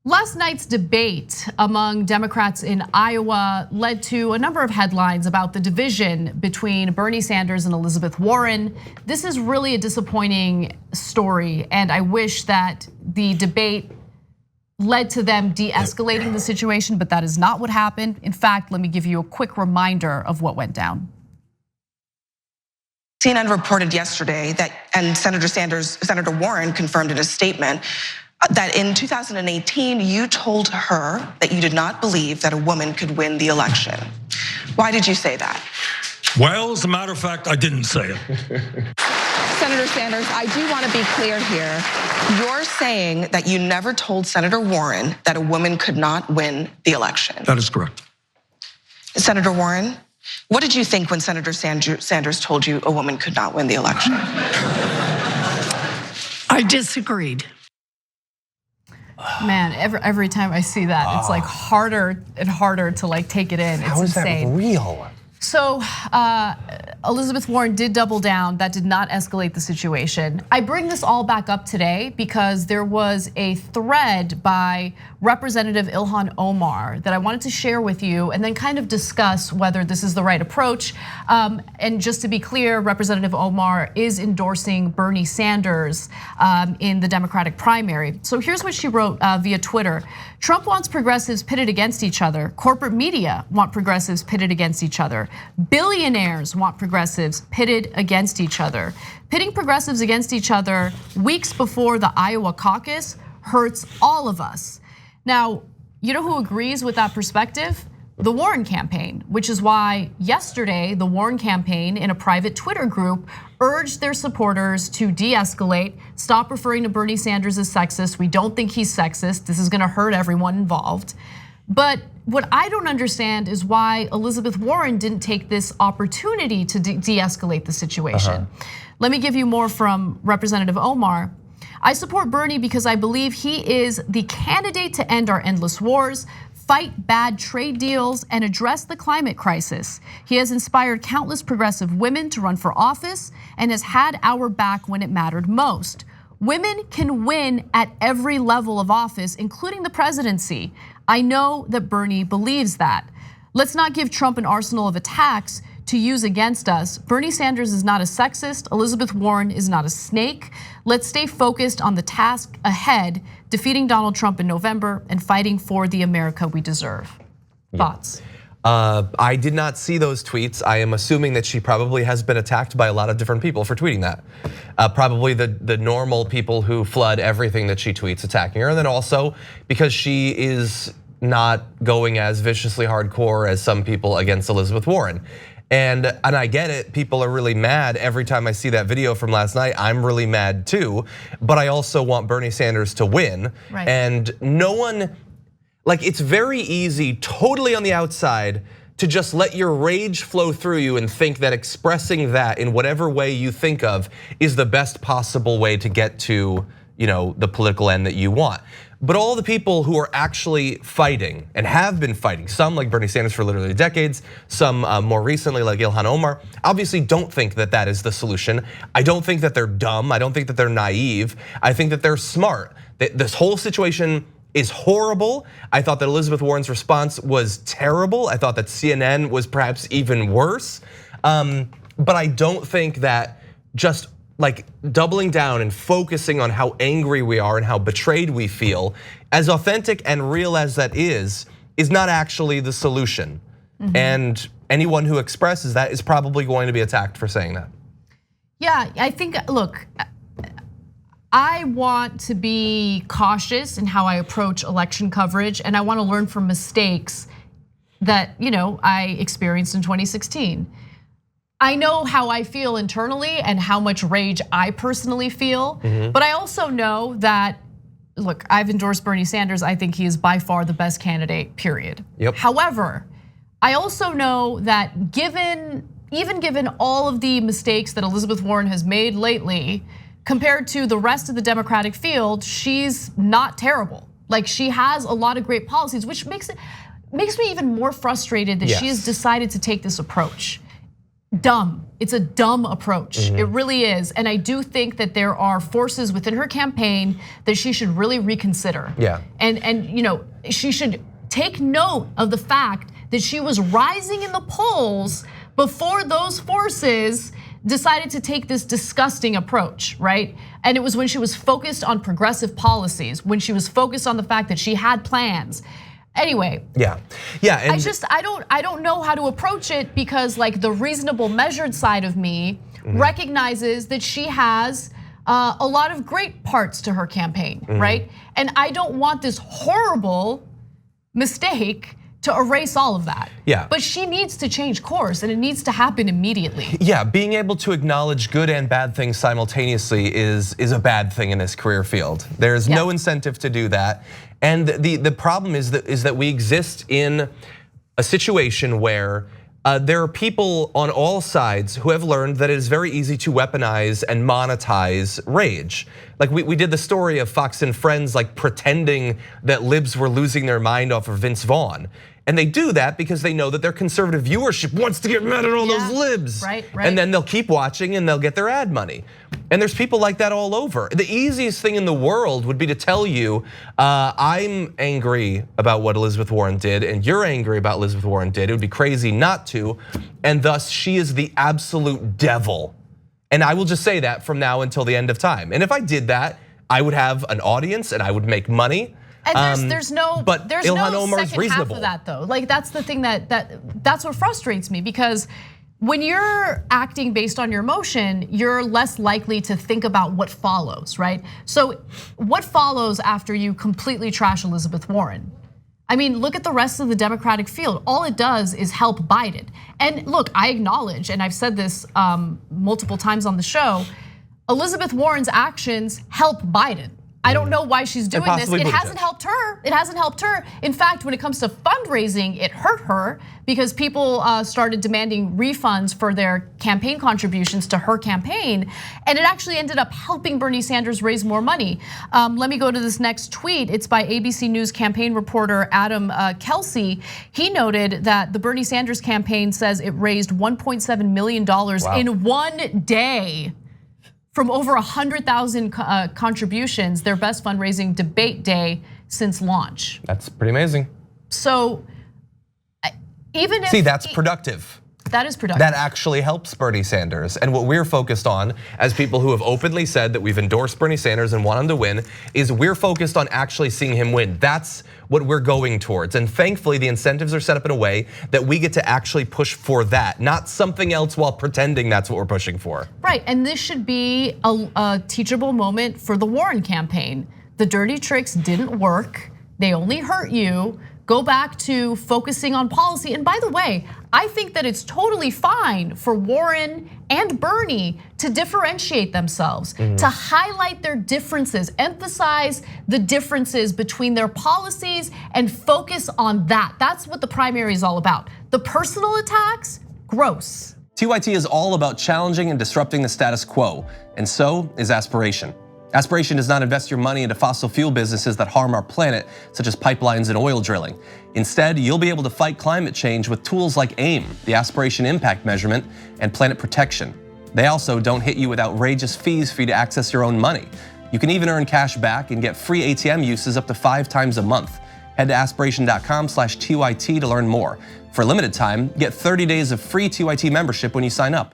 Last night's debate among Democrats in Iowa led to a number of headlines about the division between Bernie Sanders and Elizabeth Warren. This is really a disappointing story, and I wish that the debate led to them de-escalating the situation, but that is not what happened. In fact, let me give you a quick reminder of what went down. CNN reported yesterday that, and Senator Warren confirmed in a statement, that in 2018, you told her that you did not believe that a woman could win the election. Why did you say that? Well, as a matter of fact, I didn't say it. Senator Sanders, I do want to be clear here. You're saying that you never told Senator Warren that a woman could not win the election. That is correct. Senator Warren, what did you think when Senator Sanders told you a woman could not win the election? I disagreed. Man, every time I see that, it's like harder and harder to like take it in. How is that real? So Elizabeth Warren did double down. That did not escalate the situation. I bring this all back up today because there was a thread by Representative Ilhan Omar that I wanted to share with you and then kind of discuss whether this is the right approach. And just to be clear, Representative Omar is endorsing Bernie Sanders in the Democratic primary. So here's what she wrote via Twitter. Trump wants progressives pitted against each other. Corporate media want progressives pitted against each other. Billionaires want progressives pitted against each other. Pitting progressives against each other weeks before the Iowa caucus hurts all of us. Now, you know who agrees with that perspective? The Warren campaign, which is why yesterday the Warren campaign in a private Twitter group urged their supporters to de-escalate, stop referring to Bernie Sanders as sexist. We don't think he's sexist. This is gonna hurt everyone involved. But what I don't understand is why Elizabeth Warren didn't take this opportunity to de-escalate the situation. Let me give you more from Representative Omar. I support Bernie because I believe he is the candidate to end our endless wars, fight bad trade deals, and address the climate crisis. He has inspired countless progressive women to run for office and has had our back when it mattered most. Women can win at every level of office, including the presidency. I know that Bernie believes that. Let's not give Trump an arsenal of attacks to use against us. Bernie Sanders is not a sexist. Elizabeth Warren is not a snake. Let's stay focused on the task ahead, defeating Donald Trump in November and fighting for the America we deserve. Thoughts? I did not see those tweets. I am assuming that she probably has been attacked by a lot of different people for tweeting that. Probably the normal people who flood everything that she tweets attacking her. And then also because she is not going as viciously hardcore as some people against Elizabeth Warren. And I get it, people are really mad every time I see that video from last night. I'm really mad too, but I also want Bernie Sanders to win. Right. And no one, like it's very easy, totally on the outside, to just let your rage flow through you and think that expressing that in whatever way you think of is the best possible way to get to, the political end that you want. But all the people who are actually fighting and have been fighting, some like Bernie Sanders for literally decades, some more recently like Ilhan Omar, obviously don't think that that is the solution. I don't think that they're dumb. I don't think that they're naive. I think that they're smart. This whole situation is horrible. I thought that Elizabeth Warren's response was terrible. I thought that CNN was perhaps even worse. But I don't think that just like doubling down and focusing on how angry we are and how betrayed we feel, as authentic and real as that is not actually the solution. And anyone who expresses that is probably going to be attacked for saying that. Yeah, I think, look, I want to be cautious in how I approach election coverage, and I want to learn from mistakes that I experienced in 2016. I know how I feel internally and how much rage I personally feel, but I also know that, look, I've endorsed Bernie Sanders. I think he is by far the best candidate, period. However, I also know that even given all of the mistakes that Elizabeth Warren has made lately, compared to the rest of the Democratic field, she's not terrible. Like she has a lot of great policies, which makes me even more frustrated that she has decided to take this approach. dumb. It's a dumb approach. It really is. And I do think that there are forces within her campaign that she should really reconsider. Yeah. And she should take note of the fact that she was rising in the polls before those forces decided to take this disgusting approach, right? And it was when she was focused on progressive policies, when she was focused on the fact that she had plans. Anyway, yeah. And I don't know how to approach it, because like the reasonable, measured side of me recognizes that she has a lot of great parts to her campaign, right? And I don't want this horrible mistake to erase all of that. Yeah. But she needs to change course, and it needs to happen immediately. Yeah, being able to acknowledge good and bad things simultaneously is a bad thing in this career field. There's no incentive to do that. And the problem is that we exist in a situation where there are people on all sides who have learned that it is very easy to weaponize and monetize rage. Like we did the story of Fox and Friends like pretending that libs were losing their mind off of Vince Vaughn. And they do that because they know that their conservative viewership wants to get mad at all those libs. Right. And then they'll keep watching and they'll get their ad money. And there's people like that all over. The easiest thing in the world would be to tell you, I'm angry about what Elizabeth Warren did and you're angry about what Elizabeth Warren did. It would be crazy not to. And thus she is the absolute devil. And I will just say that from now until the end of time. And if I did that, I would have an audience and I would make money. And there's no Ilhan Omar's second reasonable. half of that though. Like that's the thing that's what frustrates me, because when you're acting based on your emotion, you're less likely to think about what follows, right? So what follows after you completely trash Elizabeth Warren? I mean, look at the rest of the Democratic field. All it does is help Biden. And look, I acknowledge, and I've said this multiple times on the show, Elizabeth Warren's actions help Biden. I don't know why she's doing this. It hasn't helped her. It hasn't helped her. In fact, when it comes to fundraising, it hurt her, because people started demanding refunds for their campaign contributions to her campaign. And it actually ended up helping Bernie Sanders raise more money. Let me go to this next tweet. It's by ABC News campaign reporter Adam Kelsey. He noted that the Bernie Sanders campaign says it raised $1.7 million in one day. From over 100,000 contributions, their best fundraising debate day since launch. That's pretty amazing. So even if- See, that's productive. That is productive. That actually helps Bernie Sanders. And what we're focused on, as people who have openly said that we've endorsed Bernie Sanders and want him to win, is we're focused on actually seeing him win. That's what we're going towards. And thankfully, the incentives are set up in a way that we get to actually push for that, not something else while pretending that's what we're pushing for. Right, and this should be a teachable moment for the Warren campaign. The dirty tricks didn't work. They only hurt you. Go back to focusing on policy. And by the way, I think that it's totally fine for Warren and Bernie to differentiate themselves, to highlight their differences, emphasize the differences between their policies and focus on that. That's what the primary is all about. The personal attacks, gross. TYT is all about challenging and disrupting the status quo, and so is Aspiration. Aspiration does not invest your money into fossil fuel businesses that harm our planet, such as pipelines and oil drilling. Instead, you'll be able to fight climate change with tools like AIM, the Aspiration Impact Measurement, and Planet Protection. They also don't hit you with outrageous fees for you to access your own money. You can even earn cash back and get free ATM uses up to 5 times a month. Head to aspiration.com/TYT to learn more. For a limited time, get 30 days of free TYT membership when you sign up.